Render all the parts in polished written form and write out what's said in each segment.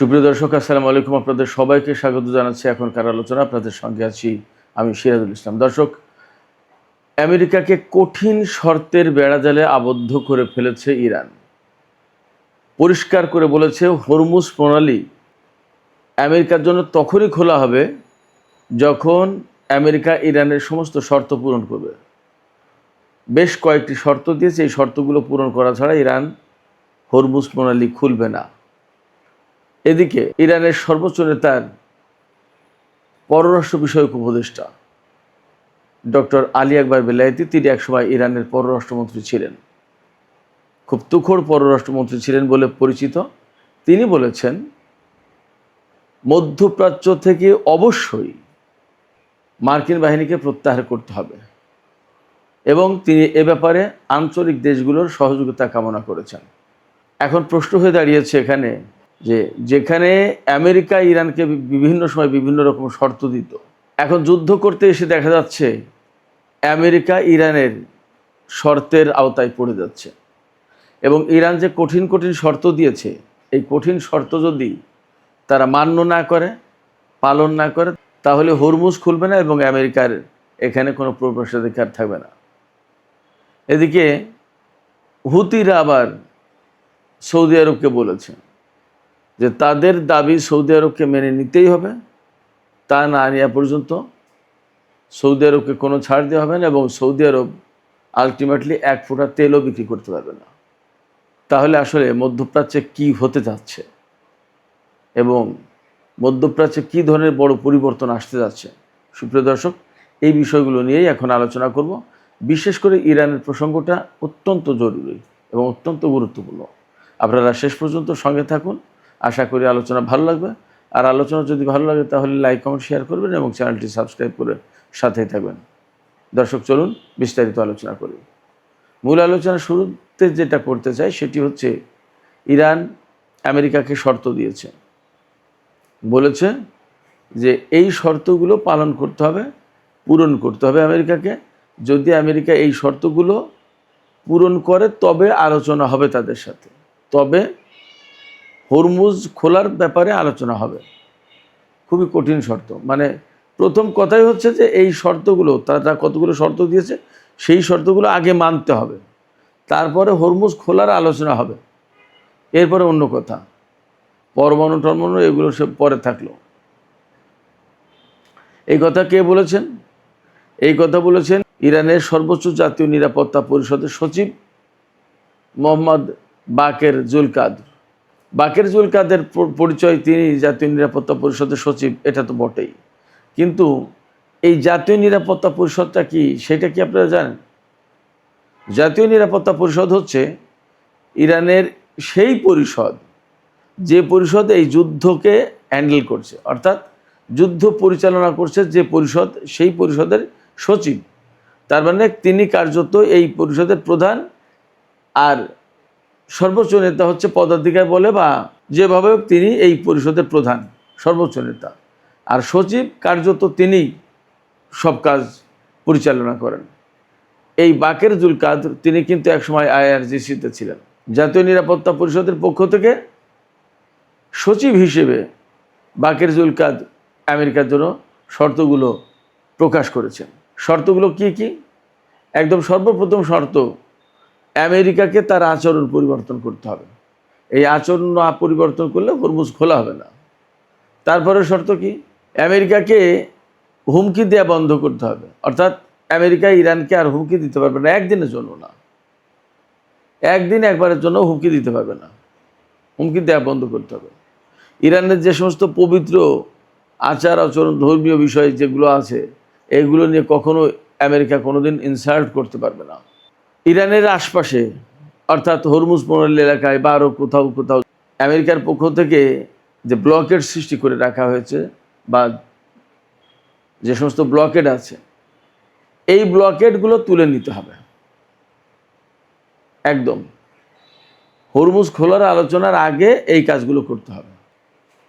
সুপ্রিয় দর্শক, আসসালামু আলাইকুম। আপনাদের সবাইকে স্বাগত জানাচ্ছি এখনকার আলোচনা। আপনাদের সঙ্গে আছি আমি সিরাজুল ইসলাম। দর্শক, আমেরিকাকে কঠিন শর্তের বেড়াজালে আবদ্ধ করে ফেলেছে ইরান। পরিষ্কার করে বলেছে, হরমুজ প্রণালী আমেরিকার জন্য তখনই খোলা হবে যখন আমেরিকা ইরানের সমস্ত শর্ত পূরণ করবে। বেশ কয়েকটি শর্ত দিয়েছে, এই শর্তগুলো পূরণ করা ছাড়া ইরান হরমুজ প্রণালী খুলবে না। এদিকে ইরানের সর্বোচ্চ নেতার পররাষ্ট্র বিষয়ক উপদেষ্টা ডক্টর আলী আকবর বেলায়েতি, তিনি একসময় ইরানের পররাষ্ট্রমন্ত্রী ছিলেন, খুব তুখোড় পররাষ্ট্রমন্ত্রী ছিলেন বলে পরিচিত। তিনি বলেছেন, মধ্যপ্রাচ্য থেকে অবশ্যই মার্কিন বাহিনীকে প্রত্যাহার করতে হবে এবং তিনি এ ব্যাপারে আঞ্চলিক দেশগুলোর সহযোগিতা কামনা করেছেন। এখন প্রশ্ন হয়ে দাঁড়িয়েছে এখানে যে যেখানে আমেরিকা ইরানকে বিভিন্ন সময় বিভিন্ন রকম শর্ত দিত, এখন যুদ্ধ করতে এসে দেখা যাচ্ছে আমেরিকা ইরানের শর্তের আওতায় পড়ে যাচ্ছে এবং ইরান যে কঠিন কঠিন শর্ত দিয়েছে, এই কঠিন শর্ত যদি তারা মান্য না করে, পালন না করে, তাহলে হরমুজ খুলবে না এবং আমেরিকার এখানে কোনো প্রবেশাধিকার থাকবে না। এদিকে হুতিরা আবার সৌদি আরবকে বলেছে যে তাদের দাবি সৌদি আরবকে মেনে নিতেই হবে, তা না নেওয়া পর্যন্ত সৌদি আরবকে কোনো ছাড় দেওয়া হবে না এবং সৌদি আরব আলটিমেটলি এক ফোঁটা তেলও বিক্রি করতে পারবে না। তাহলে আসলে মধ্যপ্রাচ্যে কি হতে যাচ্ছে এবং মধ্যপ্রাচ্যে কী ধরনের বড় পরিবর্তন আসতে যাচ্ছে, সুপ্রিয় দর্শক, এই বিষয়গুলো নিয়েই এখন আলোচনা করব। বিশেষ করে ইরানের প্রসঙ্গটা অত্যন্ত জরুরি এবং অত্যন্ত গুরুত্বপূর্ণ। আপনারা শেষ পর্যন্ত সঙ্গে থাকুন, আশা করি আলোচনা ভালো লাগবে। আর আলোচনা যদি ভালো লাগে তাহলে লাইক, কমেন্ট, শেয়ার করবেন এবং চ্যানেলটি সাবস্ক্রাইব করে সাথেই থাকবেন। দর্শক, চলুন বিস্তারিত আলোচনা করি। মূল আলোচনা শুরুতে যেটা করতে চাই সেটি হচ্ছে, ইরান আমেরিকাকে শর্ত দিয়েছে, বলেছে যে এই শর্তগুলো পালন করতে হবে, পূরণ করতে হবে আমেরিকাকে। যদি আমেরিকা এই শর্তগুলো পূরণ করে তবে আলোচনা হবে তাদের সাথে, তবে হরমুজ খোলার ব্যাপারে আলোচনা হবে। খুবই কঠিন শর্ত, মানে প্রথম কথাই হচ্ছে যে এই শর্তগুলো, তারা কতগুলো শর্ত দিয়েছে সেই শর্তগুলো আগে মানতে হবে, তারপরে হরমুজ খোলার আলোচনা হবে। এরপরে অন্য কথা, পরমাণু টরমাণু এগুলো সব পরে থাকলো। এই কথা কে বলেছেন? এই কথা বলেছেন ইরানের সর্বোচ্চ জাতীয় নিরাপত্তা পরিষদের সচিব মোহাম্মদ বাকের জুলকাদর। বাকের জুলকাদের পরিচয়, তিনি জাতীয় নিরাপত্তা পরিষদের সচিব, এটা তো বটেই, কিন্তু এই জাতীয় নিরাপত্তা পরিষদটা কি, সেটা কি আপনারা জানেন? জাতীয় নিরাপত্তা পরিষদ হচ্ছে ইরানের সেই পরিষদ যে পরিষদ এই যুদ্ধকে হ্যান্ডেল করছে, অর্থাৎ যুদ্ধ পরিচালনা করছে যে পরিষদ, সেই পরিষদের সচিব। তার মানে তিনি কার্যত এই পরিষদের প্রধান, আর সর্বোচ্চ নেতা হচ্ছে পদাধিকার বলে বা যেভাবে তিনি এই পরিষদের প্রধান, সর্বোচ্চ নেতা। আর সচিব কার্যত তিনি সব কাজ পরিচালনা করেন। এই বাকের জুলকাদর, তিনি কিন্তু একসময় আইআরজিসিতে ছিলেন। জাতীয় নিরাপত্তা পরিষদের পক্ষ থেকে সচিব হিসেবে বাকের জুলকাদর আমেরিকার জন্য শর্তগুলো প্রকাশ করেছেন। শর্তগুলো কি কি? একদম সর্বপ্রথম শর্ত, আমেরিকাকে তার আচরণ পরিবর্তন করতে হবে। এই আচরণ না পরিবর্তন করলে হরমুজ খোলা হবে না। তারপরে শর্ত কি? আমেরিকাকে হুমকি দেওয়া বন্ধ করতে হবে, অর্থাৎ আমেরিকা ইরানকে আর হুমকি দিতে পারবে না, একদিনের জন্য না, একদিন একবারের জন্য হুমকি দিতে পারবে না, হুমকি দেওয়া বন্ধ করতে হবে। ইরানের যে সমস্ত পবিত্র আচার আচরণ, ধর্মীয় বিষয় যেগুলো আছে, এগুলো নিয়ে কখনো আমেরিকা কোনোদিন ইনসাল্ট করতে পারবে না। ইরানের আশপাশে, অর্থাৎ হরমুজ প্রণালী এলাকায় বা আরও কোথাও কোথাও আমেরিকার পক্ষ থেকে যে ব্লকেড সৃষ্টি করে রাখা হয়েছে বা যে সমস্ত ব্লকেড আছে, এই ব্লকেডগুলো তুলে নিতে হবে। একদম হরমুজ খোলার আলোচনার আগে এই কাজগুলো করতে হবে।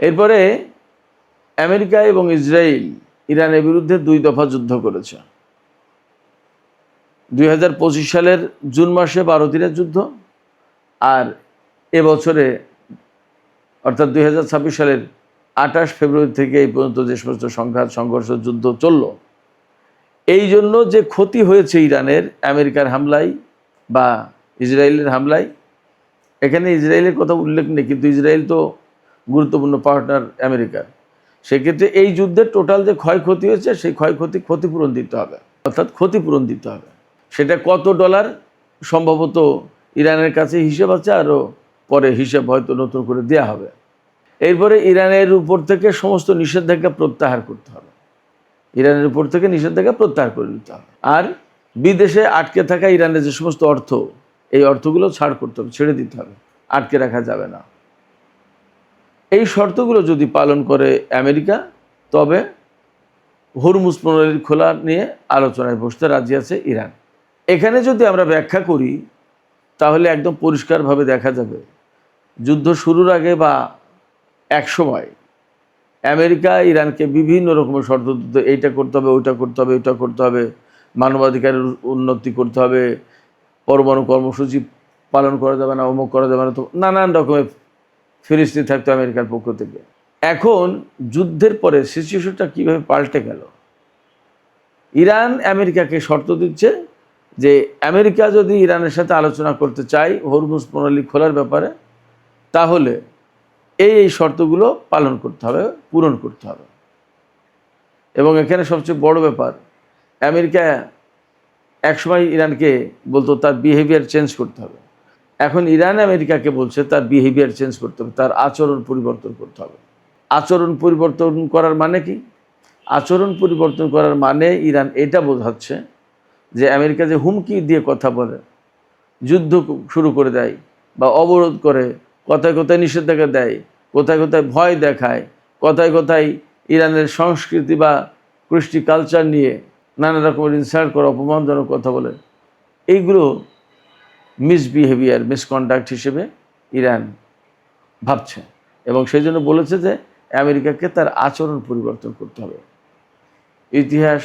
এরপরে আমেরিকা এবং ইসরায়েল ইরানের বিরুদ্ধে 2 দফা যুদ্ধ করেছে। 2025 সালের জুন মাসে 12 দিনের যুদ্ধ, আর এবছরে অর্থাৎ 2026 সালের 28 ফেব্রুয়ারি থেকে এই পর্যন্ত যে সমস্ত সংঘাত সংঘর্ষ যুদ্ধ চলল, এই জন্য যে ক্ষতি হয়েছে ইরানের আমেরিকার হামলায় বা ইসরায়েলের হামলায়, এখানে ইসরায়েলের কথা উল্লেখ নেই, কিন্তু ইসরায়েল তো গুরুত্বপূর্ণ পার্টনার আমেরিকার। সেক্ষেত্রে এই যুদ্ধের টোটাল যে ক্ষয়ক্ষতি হয়েছে সেই ক্ষতিপূরণ দিতে হবে, অর্থাৎ ক্ষতিপূরণ দিতে হবে। সেটা কত ডলার সম্ভবত ইরানের কাছে হিসেব আছে, আরও পরে হিসেব হয়তো নতুন করে দেওয়া হবে। এরপরে ইরানের উপর থেকে সমস্ত নিষেধাজ্ঞা প্রত্যাহার করতে হবে, ইরানের উপর থেকে নিষেধাজ্ঞা প্রত্যাহার করে নিতে হবে। আর বিদেশে আটকে থাকা ইরানের যে সমস্ত অর্থ, এই অর্থগুলো ছাড় করতে হবে, ছেড়ে দিতে হবে, আটকে রাখা যাবে না। এই শর্তগুলো যদি পালন করে আমেরিকা, তবে হরমুজ প্রণালীর খোলা নিয়ে আলোচনায় বসতে রাজি আছে ইরান। এখানে যদি আমরা ব্যাখ্যা করি তাহলে একদম পরিষ্কারভাবে দেখা যাবে, যুদ্ধ শুরুর আগে বা এক সময় আমেরিকা ইরানকে বিভিন্ন রকমের শর্ত দিত, এইটা করতে হবে, ওইটা করতে হবে, ওইটা করতে হবে, মানবাধিকারের উন্নতি করতে হবে, পরমাণু কর্মসূচি পালন করা যাবে না, অমুক করা যাবে না, তো নানান রকমের ফিরিস্তি থাকতো আমেরিকার পক্ষ থেকে। এখন যুদ্ধের পরে সিচুয়েশনটা কীভাবে পাল্টে গেল, ইরান আমেরিকাকে শর্ত দিচ্ছে যে আমেরিকা যদি ইরানের সাথে আলোচনা করতে চায় হরমুজ প্রণালী খোলার ব্যাপারে, তাহলে এই শর্তগুলো পালন করতে হবে, পূরণ করতে হবে। এবং এখানে সবচেয়ে বড় ব্যাপার, আমেরিকা একসময় ইরানকে বলতো তার বিহেভিয়ার চেঞ্জ করতে হবে, এখন ইরান আমেরিকাকে বলছে তার বিহেভিয়ার চেঞ্জ করতে হবে, তার আচরণ পরিবর্তন করতে হবে। আচরণ পরিবর্তন করার মানে কি? আচরণ পরিবর্তন করার মানে ইরান এটা বোঝাচ্ছে যে আমেরিকা যে হুমকি দিয়ে কথা বলে, যুদ্ধ শুরু করে দেয় বা অবরোধ করে, কথায় কথায় নিষেধাজ্ঞা দেয়, কোথায় কোথায় ভয় দেখায়, কোথায় কোথায় ইরানের সংস্কৃতি বা কৃষ্টি কালচার নিয়ে নানা রকমের ইনসাল্ট করে, অপমানজনক কথা বলে, এইগুলো মিসবিহেভিয়ার, মিসকন্ডাক্ট হিসেবে ইরান ভাবছে। এবং সেই জন্য বলেছে যে আমেরিকাকে তার আচরণ পরিবর্তন করতে হবে। ইতিহাস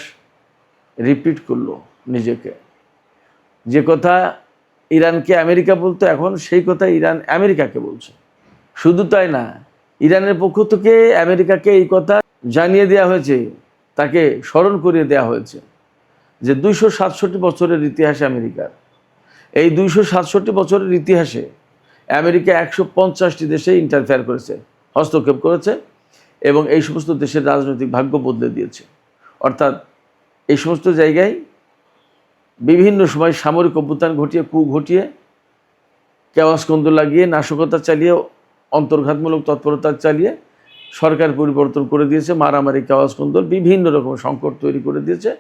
রিপিট করলো নিজেকে, যে কথা ইরানকে আমেরিকা বলতো এখন সেই কথা ইরান আমেরিকাকে বলছে। শুধু তাই না, ইরানের পক্ষ থেকে আমেরিকাকে এই কথা জানিয়ে দেওয়া হয়েছে, তাকে স্মরণ করিয়ে দেওয়া হয়েছে যে 267 বছরের ইতিহাসে আমেরিকার, এই 267 বছরের ইতিহাসে আমেরিকা 150টি দেশে ইন্টারফেয়ার করেছে, হস্তক্ষেপ করেছে, এবং এই সমস্ত দেশের রাজনৈতিক ভাগ্য বদলে দিয়েছে। অর্থাৎ এই সমস্ত জায়গায় বিভিন্ন সময় সামরিক অভ্যুত্থান ঘটিয়ে, কূ ঘটিয়ে, কেওয়াসকন্দ লাগিয়ে, নাশকতা চালিয়ে, অন্তর্ঘাতমূলক তৎপরতা চালিয়ে সরকার পরিবর্তন করে দিয়েছে, মারামারি, কেওয়াসকন্দল, বিভিন্ন রকম সংকট তৈরি করে দিয়েছে।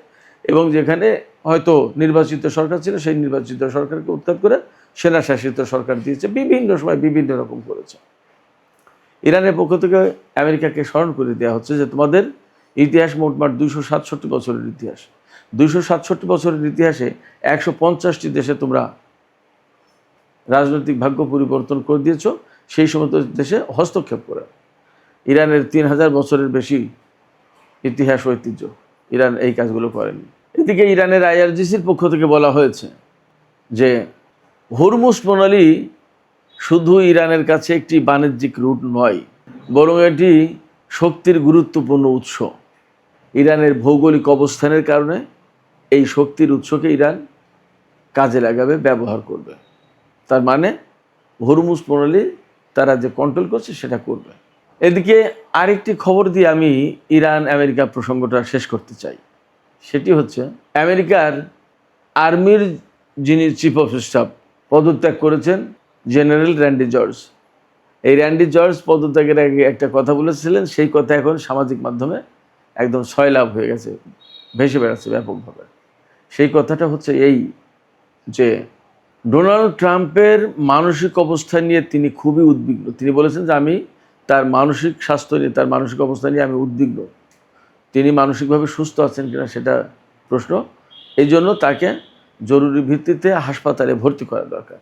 এবং যেখানে হয়তো নির্বাচিত সরকার ছিল, সেই নির্বাচিত সরকারকে উৎখাত করে সেনা শাসিত সরকার দিয়েছে, বিভিন্ন সময় বিভিন্ন রকম করেছে। ইরানের পক্ষ থেকে আমেরিকাকে স্মরণ করে দেওয়া হচ্ছে যে তোমাদের ইতিহাস মোটমাট 267 বছরের ইতিহাস, 267 বছরের ইতিহাসে 150টি দেশে তোমরা রাজনৈতিক ভাগ্য পরিবর্তন করে দিয়েছ, সেই সমস্ত দেশে হস্তক্ষেপ করে। ইরানের 3000 বছরের বেশি ইতিহাস ঐতিহ্য, ইরান এই কাজগুলো করেনি। এদিকে ইরানের আইআরজিসির পক্ষ থেকে বলা হয়েছে যে হরমুজ প্রণালী শুধু ইরানের কাছে একটি বাণিজ্যিক রুট নয়, বরং এটি শক্তির গুরুত্বপূর্ণ উৎস। ইরানের ভৌগোলিক অবস্থানের কারণে এই শক্তির উৎসকে ইরান কাজে লাগাবে, ব্যবহার করবে। তার মানে হরমুজ প্রণালী তারা যে কন্ট্রোল করছে সেটা করবে। এদিকে আরেকটি খবর দিয়ে আমি ইরান আমেরিকা প্রসঙ্গটা শেষ করতে চাই। সেটি হচ্ছে আমেরিকার আর্মির যিনি চিফ অফ স্টাফ পদত্যাগ করেছেন, জেনারেল র্যান্ডি জর্জ। এই র্যান্ডি জর্জ পদত্যাগের আগে একটা কথা বলেছিলেন, সেই কথা এখন সামাজিক মাধ্যমে একদম সয়লাভ হয়ে গেছে, ভেসে বেড়াচ্ছে ব্যাপকভাবে। সেই কথাটা হচ্ছে এই যে ডোনাল্ড ট্রাম্পের মানসিক অবস্থা নিয়ে তিনি খুবই উদ্বিগ্ন। তিনি বলেছেন যে আমি তার মানসিক স্বাস্থ্য নিয়ে, তার মানসিক অবস্থা নিয়ে আমি উদ্বিগ্ন। তিনি মানসিকভাবে সুস্থ আছেন কিনা সেটা প্রশ্ন। এই জন্য তাকে জরুরি ভিত্তিতে হাসপাতালে ভর্তি করা দরকার।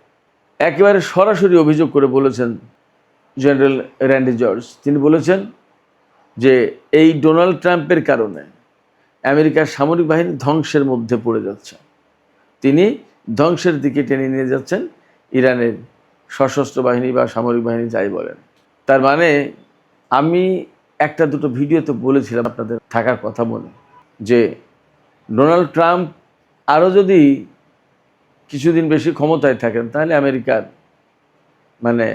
একেবারে সরাসরি অভিযোগ করে বলেছেন জেনারেল র্যান্ডি জর্জ। তিনি বলেছেন যে এই ডোনাল্ড ট্রাম্পের কারণে আমেরিকার সামরিক বাহিনী ধ্বংসের মধ্যে পড়ে যাচ্ছে। তিনি ধ্বংসের দিকে টেনে নিয়ে যাচ্ছেন ইরানের সশস্ত্র বাহিনী বা সামরিক বাহিনী, যাই বলেন। তার তার মানে আমি একটা দুটো ভিডিওতে বলেছিলাম আপনাদের থাকার কথা বলে, যে ডোনাল্ড ট্রাম্প আরও যদি কিছুদিন বেশি ক্ষমতায় থাকেন তাহলে আমেরিকার মানে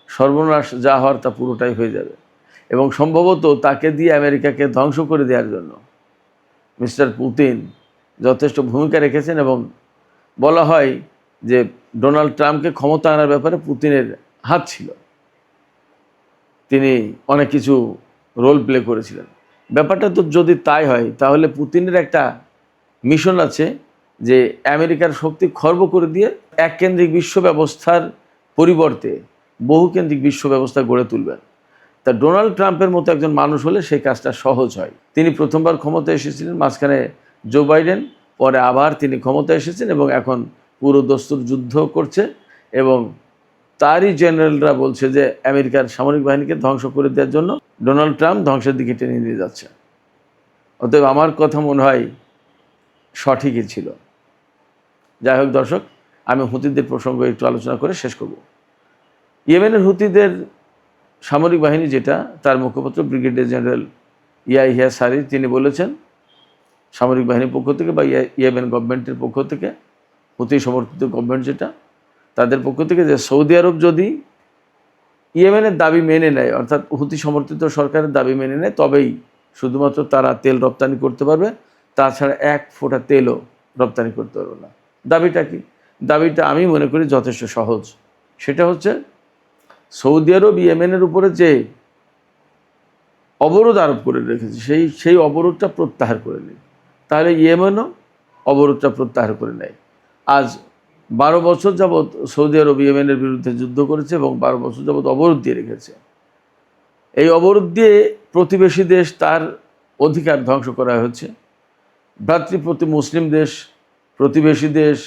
সর্বনাশ যা হওয়ার তা পুরোটাই হয়ে যাবে, এবং সম্ভবত তাকে দিয়ে আমেরিকাকে ধ্বংস করে দেওয়ার জন্য মিস্টার পুতিন যথেষ্ট ভূমিকা রেখেছেন। এবং বলা হয় যে ডোনাল্ড ট্রাম্পকে ক্ষমতা আনার ব্যাপারে পুতিনের হাত ছিল, তিনি অনেক কিছু রোল প্লে করেছিলেন। ব্যাপারটা তো যদি তাই হয় তাহলে পুতিনের একটা মিশন আছে যে আমেরিকার শক্তি খর্ব করে দিয়ে এককেন্দ্রিক বিশ্ব ব্যবস্থার পরিবর্তে বহুকেন্দ্রিক বিশ্ব ব্যবস্থা গড়ে তুলবেন। তা ডোনাল্ড ট্রাম্পের মতো একজন মানুষ হলে সেই কাজটা সহজ হয়। তিনি প্রথমবার ক্ষমতায় এসেছিলেন, মাঝখানে জো বাইডেন, পরে আবার তিনি ক্ষমতায় এসেছেন এবং এখন পুরো দস্তুর যুদ্ধ করছে, এবং তারই জেনারেলরা বলছে যে আমেরিকার সামরিক বাহিনীকে ধ্বংস করে দেওয়ার জন্য ডোনাল্ড ট্রাম্প ধ্বংসের দিকে টেনে নিয়ে যাচ্ছে। অতএব আমার কথা মনে হয় সঠিকই ছিল। যাই হোক দর্শক, আমি হুতিদের প্রসঙ্গ একটু আলোচনা করে শেষ করব। ইয়েমেনের হুতিদের সামরিক বাহিনী যেটা, তার মুখপাত্র ব্রিগেডিয়ার জেনারেল ইয়াহিয়া সারির তিনি বলেছেন সামরিক বাহিনীর পক্ষ থেকে বা ইয়েমেন গভর্নমেন্টের পক্ষ থেকে, হুতি সমর্থিত গভর্নমেন্ট যেটা, তাদের পক্ষ থেকে, যে সৌদি আরব যদি ইয়েমেনের দাবি মেনে নেয়, অর্থাৎ হুতি সমর্থিত সরকারের দাবি মেনে নেয়, তবেই শুধুমাত্র তারা তেল রপ্তানি করতে পারবে, তাছাড়া এক ফোঁটা তেলও রপ্তানি করতে পারবে না। দাবিটা কি? দাবিটা আমি মনে করি যথেষ্ট সহজ। সেটা হচ্ছে সৌদি আরব ইয়েমেনের উপরে যে অবরোধ আরোপ করে রেখেছে সেই অবরোধটা প্রত্যাহার করে নেয়, তাহলে ইয়েমেনও অবরোধটা প্রত্যাহার করে নেয়। আজ 12 বছর যাবৎ সৌদি আরব ইয়েমেনের বিরুদ্ধে যুদ্ধ করেছে এবং 12 বছর যাবৎ অবরোধ দিয়ে রেখেছে। এই অবরোধ দিয়ে প্রতিবেশী দেশ তার অধিকার ধ্বংস করা হচ্ছে। ভ্রাতৃপ্রতি মুসলিম দেশ, প্রতিবেশী দেশ,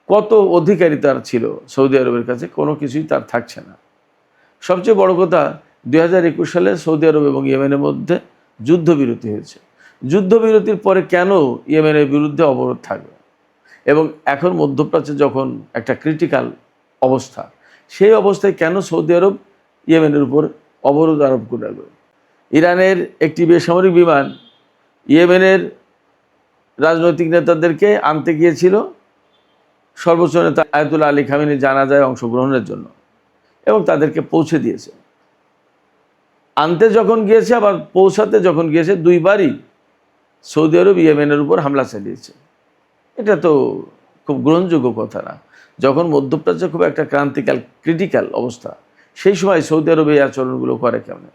কত অধিকারী তার ছিল সৌদি আরবের কাছে, কোনো কিছুই তার থাকছে না। সবচেয়ে বড় কথা, 2021 সালে সৌদি আরব এবং ইয়েমেনের মধ্যে যুদ্ধবিরতি হয়েছে। যুদ্ধবিরতির পরে কেন ইয়েমেনের বিরুদ্ধে অবরোধ থাকবে? এবং এখন মধ্যপ্রাচ্যে যখন একটা ক্রিটিক্যাল অবস্থা, সেই অবস্থায় কেন সৌদি আরব ইয়েমেনের উপর অবরোধ আরোপ করে রাখবে? ইরানের একটি বেসামরিক বিমান ইয়েমেনের রাজনৈতিক নেতাদেরকে আনতে গিয়েছিল সর্বোচ্চ নেতা আয়াতুল্লাহ আলী খামেনির জানাজায় অংশগ্রহণের জন্য, এবং তাদেরকে পৌঁছে দিয়েছে। আনতে যখন গিয়েছে আবার পৌঁছাতে যখন গিয়েছে, দুইবারই সৌদি আরব ইয়েমেনের উপর হামলা চালিয়েছে। এটা তো খুব গ্রহণযোগ্য কথা না। যখন মধ্যপ্রাচ্যে খুব একটা ক্রিটিক্যাল অবস্থা, সেই সময় সৌদি আরব এই আচরণগুলো করে কেমন?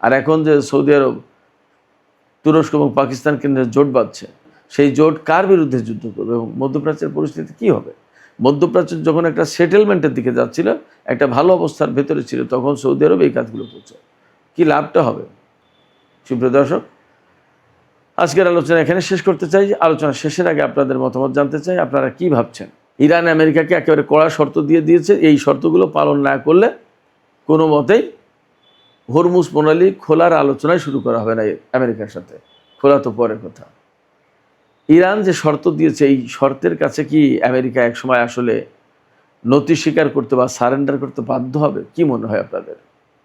আর এখন যে সৌদি আরব তুরস্ক এবং পাকিস্তান কেন্দ্রে জোট বাঁধছে, সেই জোট কার বিরুদ্ধে যুদ্ধ করবে এবং মধ্যপ্রাচ্যের পরিস্থিতি কী হবে? মধ্যপ্রাচ্য যখন একটা সেটেলমেন্টের দিকে যাচ্ছিল, একটা ভালো অবস্থার ভেতরে ছিল, তখন সৌদি আরব এই কাজগুলো করছে। কী লাভটা হবে? সুপ্রিয় দর্শক, আজকের আলোচনা এখানে শেষ করতে চাই। আলোচনা শেষের আগে আপনাদের মতামত জানতে চাই, আপনারা কি ভাবছেন? ইরান আমেরিকাকে একেবারে কড়া শর্ত দিয়ে দিয়েছে, এই শর্তগুলো পালন না করলে কোনো মতেই হরমুজ প্রণালী খোলার আলোচনায় শুরু করা হবে না আমেরিকার সাথে। খোলা তো পরের কথা। ইরান যে শর্ত দিয়েছে, এই শর্তের কাছে কি আমেরিকা একসময় আসলে নতি স্বীকার করতে বা সারেন্ডার করতে বাধ্য হবে? কি মনে হয় আপনাদের?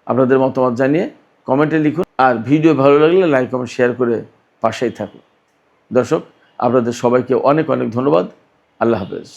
আপনাদের মতামত জানিয়ে কমেন্টে লিখুন, আর ভিডিও ভালো লাগলে লাইক কমেন্ট শেয়ার করে পাশেই থাকুন। দর্শক, আপনাদের সবাইকে অনেক অনেক ধন্যবাদ। আল্লাহ হাফেজ।